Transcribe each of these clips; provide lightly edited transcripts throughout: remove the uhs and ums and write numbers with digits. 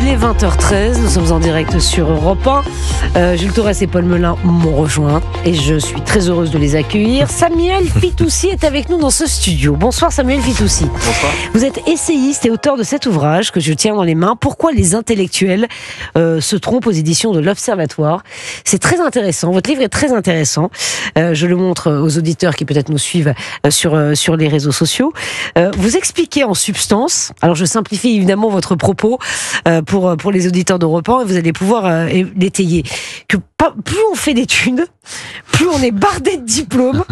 Il est 20h13, nous sommes en direct sur Europe 1. Jules Torres et Paul Melun m'ont rejoint et je suis très heureuse de les accueillir. Samuel Fitoussi est avec nous dans ce studio. Bonsoir Samuel Fitoussi. Bonsoir. Vous êtes essayiste et auteur de cet ouvrage que je tiens dans les mains. Pourquoi les intellectuels se trompent, aux éditions de l'Observatoire. C'est très intéressant, votre livre est très intéressant. Je le montre aux auditeurs qui peut-être nous suivent sur les réseaux sociaux. Vous expliquez en substance, alors je simplifie évidemment votre propos pour les auditeurs d'Europe 1 et vous allez pouvoir l'étayer, que plus on fait d'études, plus on est bardé de diplômes,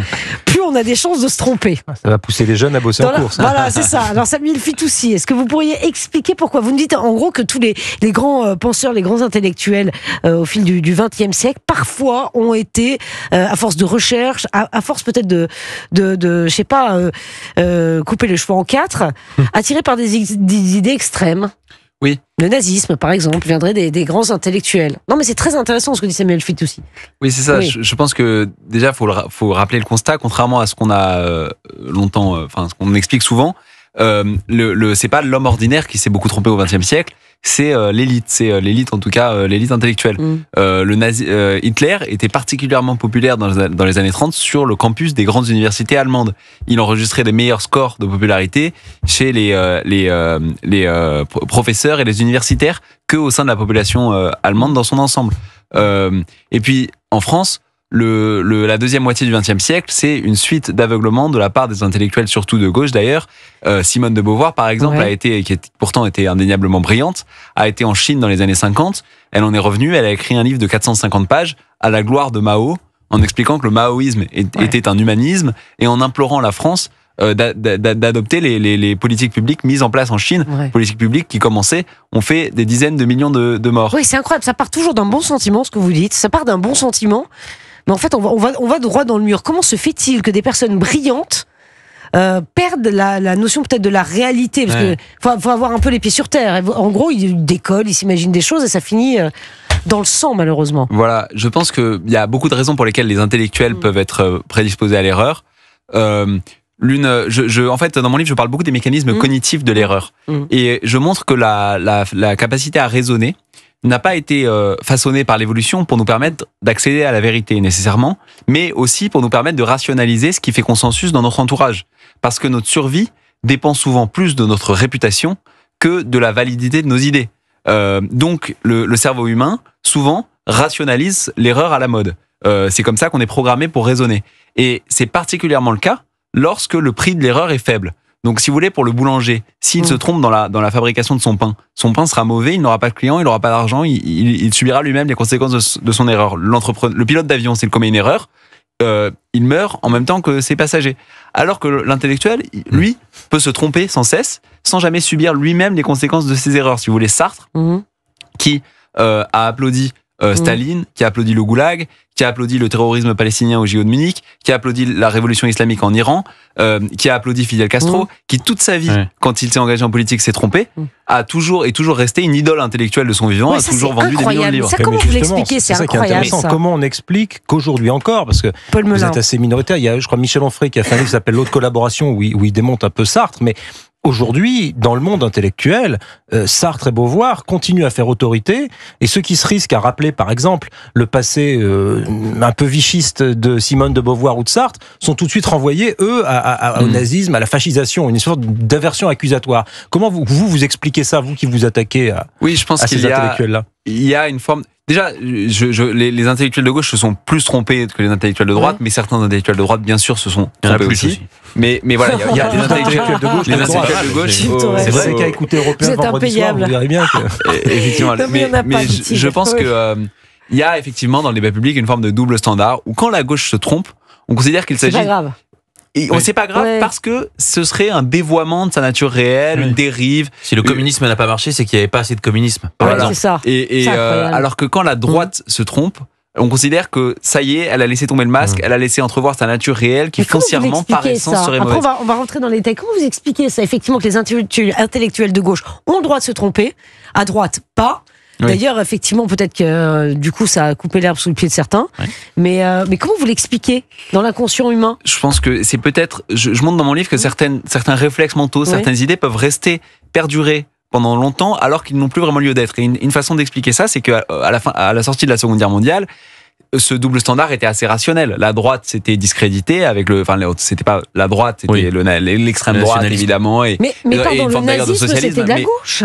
plus on a des chances de se tromper. Ça va pousser les jeunes à bosser en course. Voilà, c'est ça. Alors Samuel Fitoussi, est-ce que vous pourriez expliquer pourquoi vous nous dites en gros que tous les grands penseurs, les grands intellectuels au fil du XXe siècle, parfois ont été, à force de recherche, à force peut-être de je sais pas, couper le cheveu en quatre, attirés par des idées extrêmes. Oui. Le nazisme, par exemple, viendrait des grands intellectuels. Non, mais c'est très intéressant ce que dit Samuel Fitoussi. Oui, c'est ça. Oui. Je pense que déjà, faut rappeler le constat, contrairement à ce qu'on a ce qu'on explique souvent. C'est pas l'homme ordinaire qui s'est beaucoup trompé au XXe siècle. C'est l'élite, en tout cas l'élite intellectuelle. Hitler était particulièrement populaire dans les années 30 sur le campus des grandes universités allemandes. Il enregistrait des meilleurs scores de popularité chez les professeurs et les universitaires que au sein de la population allemande dans son ensemble. Et puis en France, la deuxième moitié du XXe siècle, c'est une suite d'aveuglements de la part des intellectuels, surtout de gauche d'ailleurs. Simone de Beauvoir, par exemple, qui pourtant était indéniablement brillante, a été en Chine dans les années 50. Elle en est revenue, elle a écrit un livre de 450 pages à la gloire de Mao, en expliquant que le maoïsme était un humanisme et en implorant la France d'adopter les politiques publiques mises en place en Chine, politiques publiques qui commençaient, ont fait des dizaines de millions de morts. Oui, c'est incroyable, ça part toujours d'un bon sentiment, ce que vous dites, ça part d'un bon sentiment, mais en fait on va droit dans le mur. Comment se fait-il que des personnes brillantes perdent la notion peut-être de la réalité, parce que faut avoir un peu les pieds sur terre. En gros, ils décollent, ils s'imaginent des choses et ça finit dans le sang, malheureusement. Voilà, je pense qu'il y a beaucoup de raisons pour lesquelles les intellectuels peuvent être prédisposés à l'erreur. En fait, dans mon livre, je parle beaucoup des mécanismes cognitifs de l'erreur. Et je montre que la capacité à raisonner n'a pas été façonnée par l'évolution pour nous permettre d'accéder à la vérité nécessairement, mais aussi pour nous permettre de rationaliser ce qui fait consensus dans notre entourage. Parce que notre survie dépend souvent plus de notre réputation que de la validité de nos idées. Donc, le cerveau humain, souvent, rationalise l'erreur à la mode. C'est comme ça qu'on est programmé pour raisonner. Et c'est particulièrement le cas lorsque le prix de l'erreur est faible. Donc, si vous voulez, pour le boulanger, s'il se trompe dans la fabrication de son pain sera mauvais, il n'aura pas de clients, il n'aura pas d'argent, il subira lui-même les conséquences de son erreur. Le pilote d'avion, s'il commet une erreur, il meurt en même temps que ses passagers. Alors que l'intellectuel, lui, peut se tromper sans cesse, sans jamais subir lui-même les conséquences de ses erreurs. Si vous voulez, Sartre, qui a applaudi Staline, qui a applaudi le goulag, qui a applaudi le terrorisme palestinien au JO de Munich, qui a applaudi la révolution islamique en Iran, qui a applaudi Fidel Castro, qui toute sa vie, quand il s'est engagé en politique, s'est trompé, est toujours resté une idole intellectuelle de son vivant, a toujours vendu des millions de livres. Ça, comment vous l'expliquez? C'est incroyable. Ça. Comment on explique qu'aujourd'hui encore, parce que vous êtes assez minoritaire, il y a, je crois, Michel Onfray qui a fait un livre qui s'appelle L'autre collaboration, où il démonte un peu Sartre, mais aujourd'hui, dans le monde intellectuel, Sartre et Beauvoir continuent à faire autorité, et ceux qui se risquent à rappeler, par exemple, le passé un peu vichiste de Simone de Beauvoir ou de Sartre, sont tout de suite renvoyés, eux, au nazisme, à la fascisation, une sorte d'aversion accusatoire. Comment vous expliquez ça, vous qui vous attaquez à ces intellectuels-là? Il y a une forme... Déjà, les intellectuels de gauche se sont plus trompés que les intellectuels de droite, mais certains intellectuels de droite, bien sûr, se sont trompés aussi. Mais voilà, il y a des intellectuels de gauche. Les intellectuels de gauche, c'est vrai qu'à écouter Européen vendredi soir, vous verrez bien que... Effectivement, mais je pense que il y a effectivement dans le débat public une forme de double standard, où quand la gauche se trompe, on considère qu'il s'agit... C'est pas grave. Et c'est pas grave parce que ce serait un dévoiement de sa nature réelle, une dérive. Si le communisme n'a pas marché, c'est qu'il n'y avait pas assez de communisme. Voilà. C'est ça. Et alors que quand la droite se trompe, on considère que ça y est, elle a laissé tomber le masque, elle a laissé entrevoir sa nature réelle qui foncièrement, par essence, serait mauvaise. Après, on va rentrer dans les détails. Comment vous expliquez ça? Effectivement, que les intellectuels de gauche ont le droit de se tromper, à droite, pas. D'ailleurs, effectivement, peut-être que du coup, ça a coupé l'herbe sous le pied de certains. Mais comment vous l'expliquez dans l'inconscient humain? Je pense que c'est peut-être... Je montre dans mon livre que certains réflexes mentaux, certaines idées peuvent perdurer pendant longtemps alors qu'ils n'ont plus vraiment lieu d'être. Et une façon d'expliquer ça, c'est qu'à la sortie de la Seconde Guerre mondiale, ce double standard était assez rationnel. La droite s'était discréditée avec c'était pas la droite, c'était l'extrême droite évidemment, et pardon, une forme le nazisme c'était de la gauche.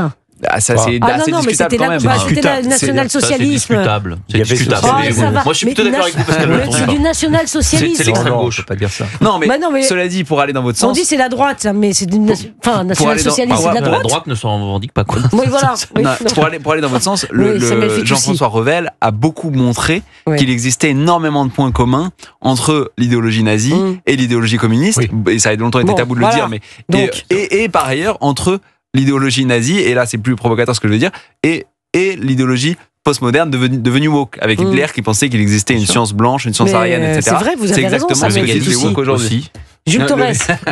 Ça c'est assez discutable quand même. C'était le national-socialisme. C'est discutable. Moi je suis plutôt d'accord avec vous parce qu'elle c'est du national-socialisme. C'est l'extrême gauche. Je peux pas dire ça. Non mais cela dit, pour aller dans votre sens, on dit c'est la droite, mais c'est du national-socialisme, c'est de la droite. La droite ne s'en revendique pas quoi. Oui voilà. Pour aller dans votre sens, Jean-François Revel a beaucoup montré qu'il existait énormément de points communs entre l'idéologie nazie et l'idéologie communiste. Et ça a longtemps été tabou de le dire, mais et par ailleurs entre l'idéologie nazie, et là c'est plus provocateur ce que je veux dire, et l'idéologie postmoderne devenue woke, avec Hitler qui pensait qu'il existait une science blanche, une science aryenne, etc. C'est vrai, vous avez raison, exactement ce que dit woke aujourd'hui. Jules Torres.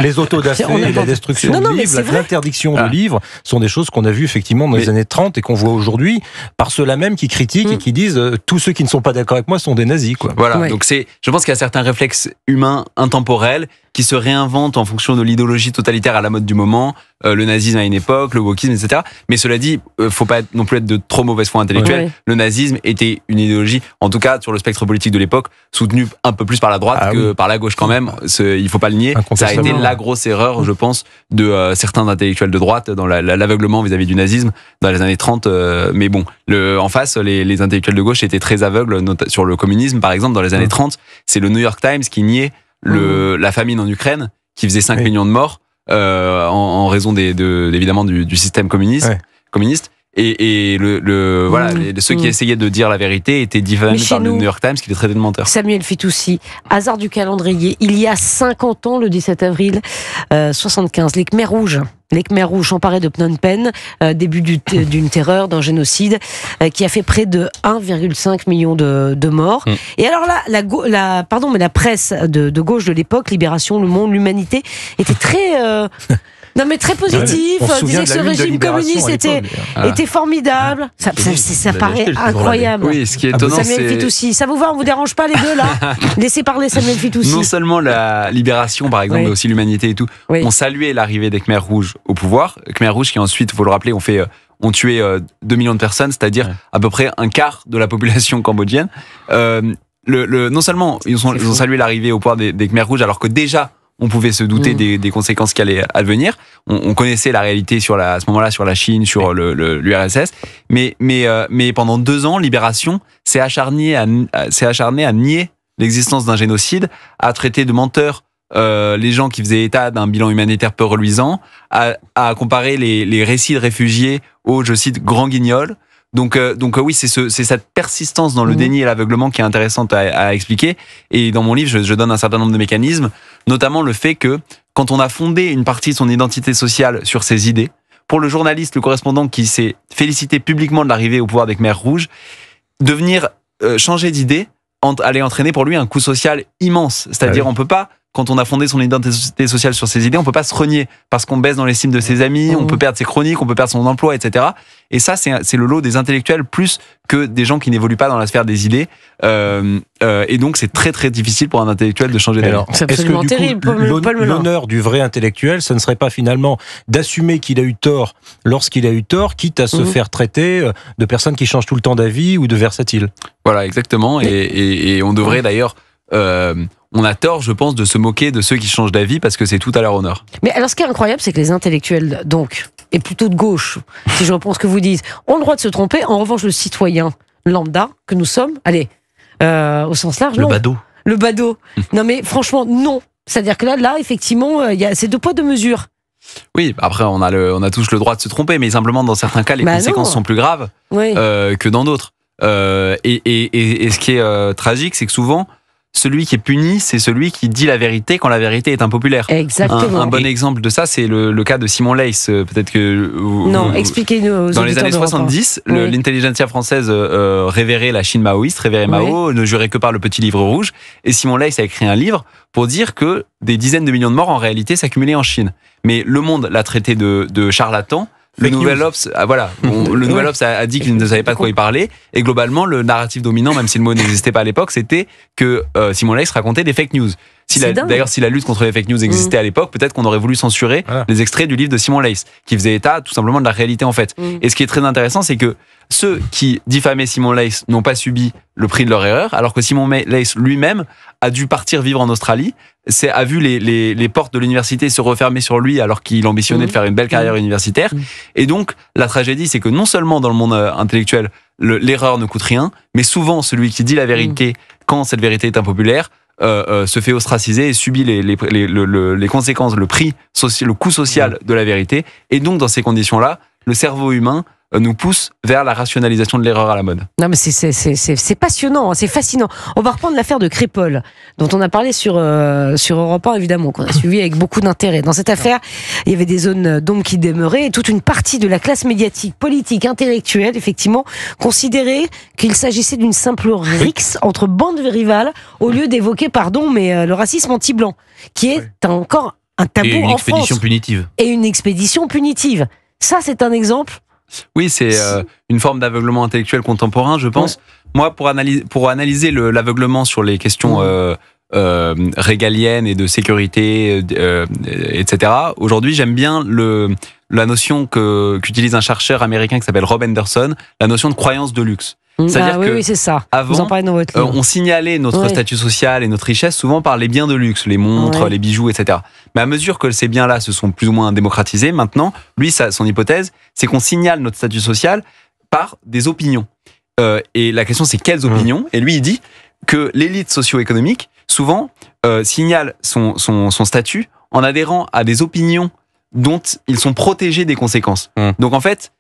Les autodafés, la destruction du livre, l'interdiction du livre sont des choses qu'on a vues effectivement dans les années 30 et qu'on voit aujourd'hui par ceux-là même qui critiquent et qui disent tous ceux qui ne sont pas d'accord avec moi sont des nazis, quoi. Voilà, donc je pense qu'il y a certains réflexes humains intemporels qui se réinventent en fonction de l'idéologie totalitaire à la mode du moment, le nazisme à une époque, le wokisme, etc. Mais cela dit, faut pas non plus être de trop mauvaise foi intellectuelle. Le nazisme était une idéologie, en tout cas sur le spectre politique de l'époque, soutenue un peu plus par la droite que par la gauche quand même. Il faut pas le nier. Ça a été la grosse erreur, je pense, de certains intellectuels de droite dans l'aveuglement vis-à-vis du nazisme dans les années 30. Mais bon, en face, les intellectuels de gauche étaient très aveugles sur le communisme, par exemple, dans les années 30. C'est le New York Times qui niait la famine en Ukraine, qui faisait 5 millions de morts en raison évidemment du système communiste. Et ceux qui essayaient de dire la vérité étaient diffamés par le New York Times qui les traitait de menteurs. Samuel Fitoussi, hasard du calendrier, il y a 50 ans, le 17 avril 75, les Khmers rouges s'emparaient de Phnom Penh, début d'une terreur, d'un génocide qui a fait près de 1,5 million de morts. Et alors là, la presse de gauche de l'époque, Libération, Le Monde, l'Humanité, était très... Non mais très positif, disait que ce régime communiste était formidable. Ça paraît incroyable. Oui, ce qui est étonnant, Samuel Fitoussi, ça vous va, on vous dérange pas les deux là? Laissez parler Samuel Fitoussi. Non seulement la Libération par exemple, mais aussi l'Humanité et tout, ont salué l'arrivée des Khmers rouges au pouvoir. Khmers rouges qui ensuite, il faut le rappeler, ont tué 2 millions de personnes, c'est-à-dire à peu près un quart de la population cambodgienne. Non seulement ils ont salué l'arrivée au pouvoir des Khmers rouges, alors que déjà on pouvait se douter des conséquences qui allaient advenir. On connaissait la réalité à ce moment-là sur la Chine, sur l'URSS. Mais pendant 2 ans, Libération s'est acharné à nier l'existence d'un génocide, à traiter de menteurs les gens qui faisaient état d'un bilan humanitaire peu reluisant, à comparer les récits de réfugiés aux, je cite, grands guignols. Donc oui, c'est cette persistance dans le déni et l'aveuglement qui est intéressante à expliquer. Et dans mon livre, je donne un certain nombre de mécanismes, notamment le fait que quand on a fondé une partie de son identité sociale sur ses idées, pour le journaliste, le correspondant qui s'est félicité publiquement de l'arrivée au pouvoir des Khmers rouges, devenir changer d'idée allait entraîner pour lui un coût social immense. C'est-à-dire, on peut pas, quand on a fondé son identité sociale sur ses idées, on peut pas se renier parce qu'on baisse dans l'estime de ses amis, on peut perdre ses chroniques, on peut perdre son emploi, etc. Et ça, c'est le lot des intellectuels plus que des gens qui n'évoluent pas dans la sphère des idées. Et donc, c'est très très difficile pour un intellectuel de changer d'avis. C'est absolument terrible. L'honneur du vrai intellectuel, ce ne serait pas finalement d'assumer qu'il a eu tort lorsqu'il a eu tort, quitte à se faire traiter de personnes qui changent tout le temps d'avis ou de versatiles. Voilà, exactement. Et on devrait d'ailleurs... on a tort, je pense, de se moquer de ceux qui changent d'avis parce que c'est tout à leur honneur. Mais alors, ce qui est incroyable, c'est que les intellectuels, donc, et plutôt de gauche, si je reprends ce que vous dites, ont le droit de se tromper. En revanche, le citoyen lambda que nous sommes, au sens large, non. Le badaud. Non, mais franchement, non. C'est-à-dire que là, effectivement, c'est 2 poids 2 mesures. Oui, après, on a tous le droit de se tromper, mais simplement, dans certains cas, les conséquences sont plus graves que dans d'autres. Et ce qui est tragique, c'est que souvent, celui qui est puni, c'est celui qui dit la vérité quand la vérité est impopulaire. Exactement. Un bon exemple de ça, c'est le cas de Simon Leys. Peut-être que expliquez-nous. Dans les années 70, l'intelligentsia française révérait la Chine maoïste, révérait Mao, ne jurait que par le petit livre rouge. Et Simon Leys a écrit un livre pour dire que des dizaines de millions de morts en réalité s'accumulaient en Chine. Mais Le Monde l'a traité de charlatan. Le Nouvel Obs, le Nouvel Obs a dit qu'il ne savait pas de quoi il parlait, et globalement, le narratif dominant, même si le mot n'existait pas à l'époque, c'était que Simon Leys racontait des fake news. D'ailleurs, si la lutte contre les fake news existait à l'époque, peut-être qu'on aurait voulu censurer les extraits du livre de Simon Leys, qui faisait état tout simplement de la réalité en fait. Et ce qui est très intéressant, c'est que ceux qui diffamaient Simon Leys n'ont pas subi le prix de leur erreur, alors que Simon Leys lui-même a dû partir vivre en Australie, a vu les portes de l'université se refermer sur lui alors qu'il ambitionnait de faire une belle carrière universitaire. Et donc, la tragédie, c'est que non seulement dans le monde intellectuel, l'erreur ne coûte rien, mais souvent celui qui dit la vérité quand cette vérité est impopulaire se fait ostraciser et subit les conséquences, le coût social de la vérité. Et donc, dans ces conditions-là, le cerveau humain nous pousse vers la rationalisation de l'erreur à la mode. Non mais c'est passionnant, c'est fascinant. On va reprendre l'affaire de Crépol, dont on a parlé sur Europe 1 évidemment, qu'on a suivi avec beaucoup d'intérêt. Dans cette affaire, il y avait des zones d'ombre qui demeuraient et toute une partie de la classe médiatique, politique, intellectuelle, effectivement, considérait qu'il s'agissait d'une simple rixe entre bandes rivales au lieu d'évoquer, le racisme anti-blanc, qui est encore un tabou en France. Et une expédition punitive. Et une expédition punitive. Ça, c'est un exemple. Oui, c'est une forme d'aveuglement intellectuel contemporain, je pense. Moi, pour analyser l'aveuglement sur les questions régaliennes et de sécurité, etc., aujourd'hui, j'aime bien la notion qu'utilise un chercheur américain qui s'appelle Rob Anderson, la notion de croyance de luxe. C'est-à-dire que c'est ça. Avant, vous en parlez dans votre livre. On signalait notre statut social et notre richesse souvent par les biens de luxe, les montres, les bijoux, etc. Mais à mesure que ces biens-là se sont plus ou moins démocratisés, maintenant, lui, son hypothèse, c'est qu'on signale notre statut social par des opinions. Et la question, c'est quelles opinions ? Et lui, il dit que l'élite socio-économique, souvent, signale son statut en adhérant à des opinions dont ils sont protégés des conséquences. Donc en fait,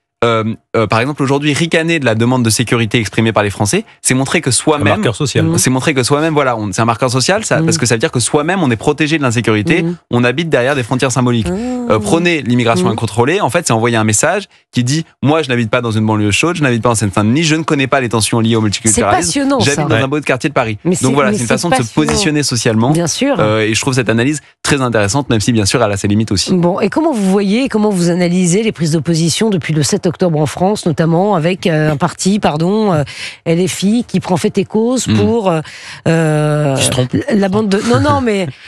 par exemple, aujourd'hui, ricaner de la demande de sécurité exprimée par les Français, c'est montrer que soi-même, un marqueur social. C'est montrer que soi-même, voilà, c'est un marqueur social, parce que ça veut dire que soi-même, on est protégé de l'insécurité, on habite derrière des frontières symboliques. Prôner l'immigration incontrôlée, en fait, c'est envoyer un message qui dit, moi, je n'habite pas dans une banlieue chaude, je n'habite pas en Seine-Saint-Denis, je ne connais pas les tensions liées au multiculturalisme. C'est passionnant, j'habite dans un beau quartier de Paris. Donc voilà, c'est une façon de se positionner socialement. Bien sûr. Et je trouve cette analyse très intéressante, même si bien sûr, elle a ses limites aussi. Bon, et comment vous voyez, comment vous analysez les prises d'opposition depuis le 7 octobre en France, notamment avec un parti, LFI, qui prend fait et cause pour la bande de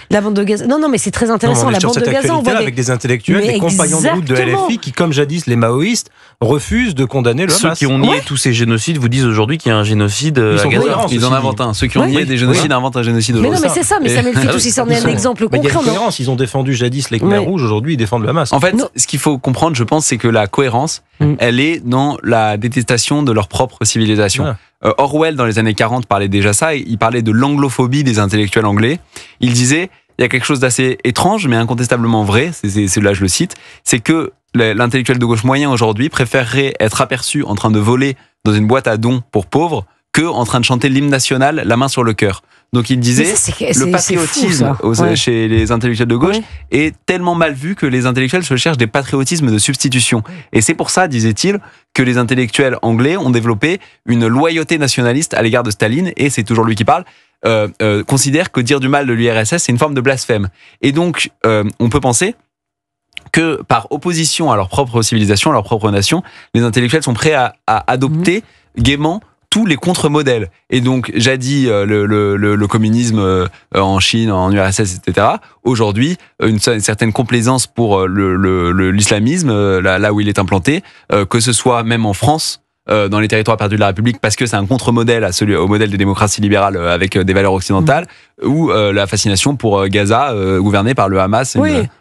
la bande de Gaza. Non, mais c'est très intéressant. La bande de Gaza, on voit avec des intellectuels, des compagnons de route de LFI qui, comme jadis les maoïstes, refusent de condamner le Hamas. Ceux qui ont nié tous ces génocides vous disent aujourd'hui qu'il y a un génocide à Gaza. Ils en inventent un. Ceux qui ont nié des génocides inventent un génocide aujourd'hui. Mais non, mais c'est ça. Mais Samuel Fitoussi, c'en est un exemple concret. Il y a une cohérence. Ils ont défendu jadis les Khmers rouges. Aujourd'hui, ils défendent le Hamas. En fait, ce qu'il faut comprendre, je pense, c'est que la cohérence, elle est dans la détestation de leur propre civilisation. Orwell, dans les années 40, parlait déjà ça. Il parlait de l'anglophobie des intellectuels anglais. Il disait, il y a quelque chose d'assez étrange, mais incontestablement vrai, là je le cite, c'est que l'intellectuel de gauche moyen aujourd'hui préférerait être aperçu en train de voler dans une boîte à dons pour pauvres que en train de chanter l'hymne national, la main sur le cœur. Donc il disait, le patriotisme chez les intellectuels de gauche est tellement mal vu que les intellectuels se cherchent des patriotismes de substitution. Et c'est pour ça, disait-il, que les intellectuels anglais ont développé une loyauté nationaliste à l'égard de Staline, et c'est toujours lui qui parle, considère que dire du mal de l'URSS, c'est une forme de blasphème. Et donc, on peut penser que par opposition à leur propre civilisation, à leur propre nation, les intellectuels sont prêts à adopter gaiement tous les contre-modèles. Et donc, jadis, le communisme en Chine, en URSS, etc. Aujourd'hui, une certaine complaisance pour l'islamisme, là où il est implanté, que ce soit même en France, dans les territoires perdus de la République, parce que c'est un contre-modèle au modèle des démocraties libérales avec des valeurs occidentales, ou la fascination pour Gaza, gouvernée par le Hamas.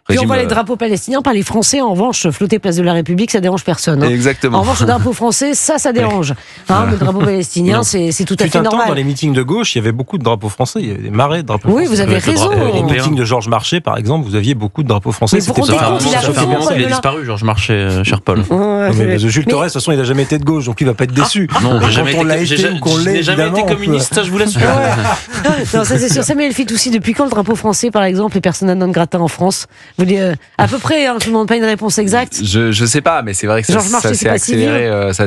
Puis on voit les drapeaux palestiniens par les Français, en revanche, flotter place de la République, ça dérange personne. Exactement. En revanche, le drapeau français, ça dérange. Le drapeau palestinien, c'est tout à fait normal. Dans les meetings de gauche, il y avait beaucoup de drapeaux français, il y avait des marées de drapeaux français. Oui, vous avez raison. Les meetings de Georges Marchais, par exemple, vous aviez beaucoup de drapeaux français. Mais il a disparu, Georges Marchais, cher Paul. Jules Torres, de toute façon, il n'a jamais été de gauche, donc il ne va pas être déçu. Non, j'ai jamais été communiste, ça je vous l'assure. Non, ça c'est sûr. Samuel Fitoussi, depuis quand le drapeau français, par exemple, les persona non grata en France? Vous dites à peu près, je ne vous demande pas une réponse exacte. Je sais pas, mais c'est vrai que ça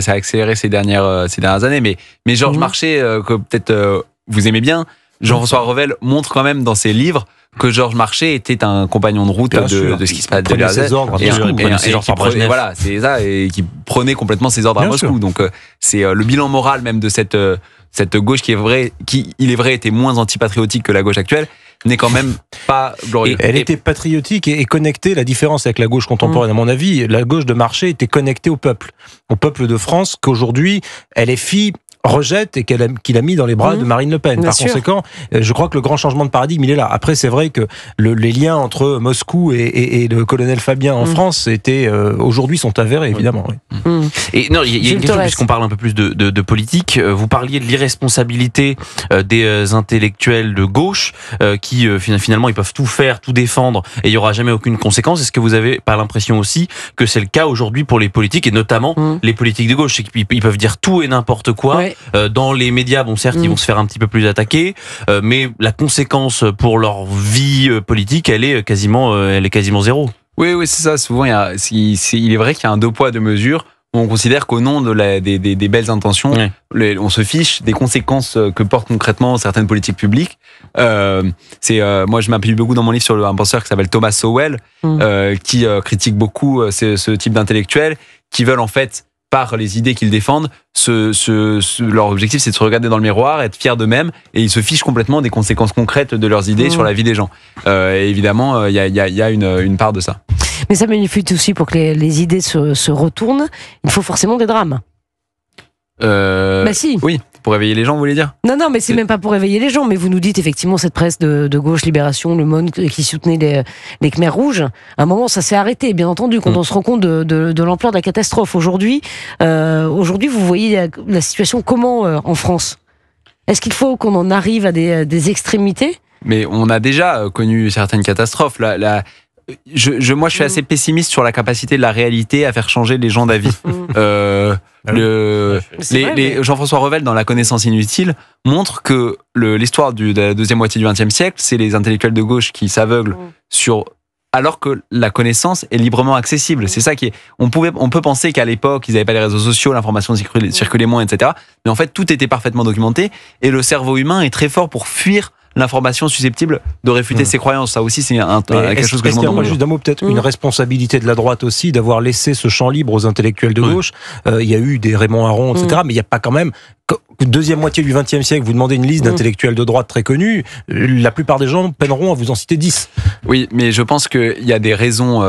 s'est accéléré ces dernières années. Mais Georges Marchais, que peut-être vous aimez bien, Jean-François Revel montre quand même dans ses livres que Georges Marchais était un compagnon de route de ce qui se passe de ses ordres, voilà, c'est ça, et qui prenait complètement ses ordres à Moscou. Donc c'est le bilan moral même de cette gauche qui il est vrai était moins antipatriotique que la gauche actuelle. n'est quand même pas glorieux. Elle était patriotique et connectée. La différence avec la gauche contemporaine, à mon avis, la gauche de marché était connectée au peuple de France, qu'aujourd'hui, LFI rejette et qu'il a mis dans les bras de Marine Le Pen. Par conséquent, je crois que le grand changement de paradigme, il est là. Après, c'est vrai que les liens entre Moscou et le colonel Fabien en France aujourd'hui sont avérés, évidemment. Oui. Et non, il y a une question, puisqu'on parle un peu plus de politique. Vous parliez de l'irresponsabilité des intellectuels de gauche qui finalement ils peuvent tout faire, tout défendre et il y aura jamais aucune conséquence. Est-ce que vous avez pas l'impression aussi que c'est le cas aujourd'hui pour les politiques et notamment les politiques de gauche, c'est qu'ils peuvent dire tout et n'importe quoi. Dans les médias, bon certes, ils vont se faire un petit peu plus attaquer, mais la conséquence pour leur vie politique, elle est quasiment zéro. Oui, c'est ça. Souvent, il est vrai qu'il y a un deux poids deux mesures. On considère qu'au nom des belles intentions, on se fiche des conséquences que portent concrètement certaines politiques publiques. Moi, je m'appuie beaucoup dans mon livre sur un penseur qui s'appelle Thomas Sowell, qui critique beaucoup ce type d'intellectuels qui veulent en fait, par les idées qu'ils défendent, leur objectif c'est de se regarder dans le miroir, être fiers d'eux-mêmes, et ils se fichent complètement des conséquences concrètes de leurs idées sur la vie des gens. Évidemment, il y a une part de ça. Mais ça manifeste aussi pour que les idées se retournent, il faut forcément des drames. Bah si. Oui, pour réveiller les gens, vous voulez dire? Non, mais c'est même pas pour réveiller les gens, mais vous nous dites effectivement cette presse de gauche, Libération, Le Monde, qui soutenait les Khmers rouges. À un moment, ça s'est arrêté, bien entendu, quand on se rend compte de l'ampleur de la catastrophe. Aujourd'hui, vous voyez la situation comment en France? Est-ce qu'il faut qu'on en arrive à des extrémités? Mais on a déjà connu certaines catastrophes. Moi, je suis assez pessimiste sur la capacité de la réalité à faire changer les gens d'avis. Jean-François Revel, dans La connaissance inutile, montre que l'histoire de la deuxième moitié du XXe siècle, c'est les intellectuels de gauche qui s'aveuglent alors que la connaissance est librement accessible. C'est ça qui est. On peut penser qu'à l'époque, ils n'avaient pas les réseaux sociaux, l'information circulait moins, etc. Mais en fait, tout était parfaitement documenté et le cerveau humain est très fort pour fuir l'information susceptible de réfuter ses croyances. Ça aussi, c'est quelque chose que je m'en juste d'un mot, peut-être une responsabilité de la droite aussi d'avoir laissé ce champ libre aux intellectuels de gauche. Il y a eu des Raymond Aron, etc. Mais il n'y a pas quand même... Deuxième moitié du XXe siècle, vous demandez une liste d'intellectuels de droite très connus, la plupart des gens peineront à vous en citer 10. Oui, mais je pense qu'il y a des raisons...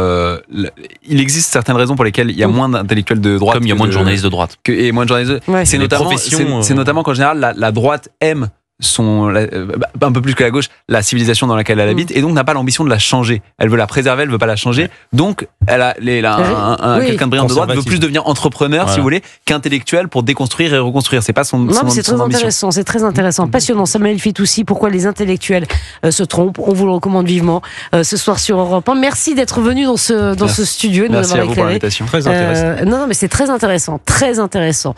il existe certaines raisons pour lesquelles il y a moins d'intellectuels de droite. Comme il y a moins de journalistes de droite. Et moins de journalistes. C'est notamment qu'en général, la droite aime un peu plus que la gauche, la civilisation dans laquelle elle habite, et donc n'a pas l'ambition de la changer. Elle veut la préserver, elle veut pas la changer. Donc, quelqu'un de brillant de droite veut plus devenir entrepreneur, si vous voulez, qu'intellectuel pour déconstruire et reconstruire. C'est pas son c'est très intéressant, c'est très intéressant, passionnant. Samuel Fitoussi, pourquoi les intellectuels se trompent. On vous le recommande vivement ce soir sur Europe 1. Merci d'être venu dans ce studio et de nous avoir éclairé. Merci à vous pour l'invitation. Très intéressant. Mais c'est très intéressant, très intéressant.